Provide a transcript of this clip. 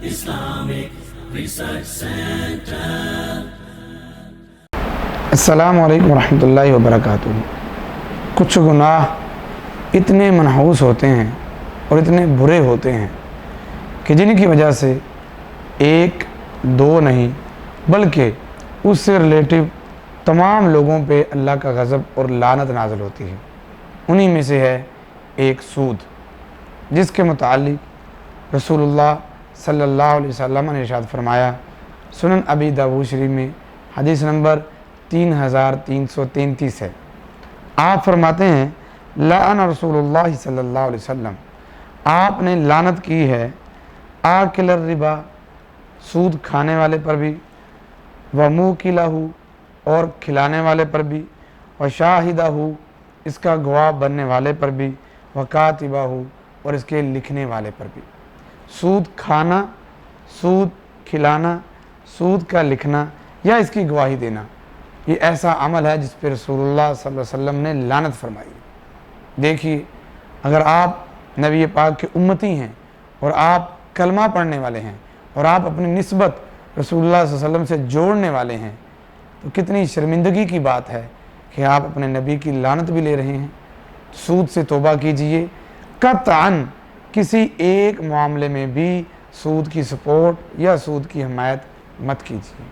Islamic Research Center. अस्सलामु अलैकुम रहमतुल्लाहि व बरकातुहू। कुछ गुनाह इतने मनहूस होते हैं और इतने बुरे होते हैं कि जिनकी वजह से एक दो नहीं बल्कि उससे रिलेटिव तमाम लोगों पे अल्लाह का गज़ब और लानत नाज़िल होती है। उन्हीं में से है एक सूद, जिसके मुतालिक रसूलुल्लाह सल्लल्लाहु अलैहि वसल्लम ने इरशाद फरमाया, सुनन अबी दाऊद शरीफ में हदीस नंबर 3333 है। आप फरमाते हैं, लाअन रसूलुल्लाह सल्लल्लाहु अलैहि वसल्लम, आपने लानत की है आकिल रिबा, सूद खाने वाले पर भी, व मुकिलहू, और खिलाने वाले पर भी, व शाहिदहू, इसका गवाह बनने वाले पर भी, व कातिबहू, और इसके लिखने वाले पर भी। सूद खाना, सूद खिलाना, सूद का लिखना या इसकी गवाही देना, ये ऐसा अमल है जिस पर रसूलुल्लाह सल्लल्लाहु अलैहि वसल्लम ने लानत फरमाई। देखिए, अगर आप नबी पाक के उम्मती हैं और आप कलमा पढ़ने वाले हैं और आप अपनी निस्बत रसूलुल्लाह सल्लल्लाहु अलैहि वसल्लम से जोड़ने वाले हैं, तो कितनी शर्मिंदगी की बात है कि आप अपने नबी की लानत भी ले रहे हैं। सूद से तौबा कीजिए। कतअन किसी एक मामले में भी सूद की सपोर्ट या सूद की हमायत मत कीजिए।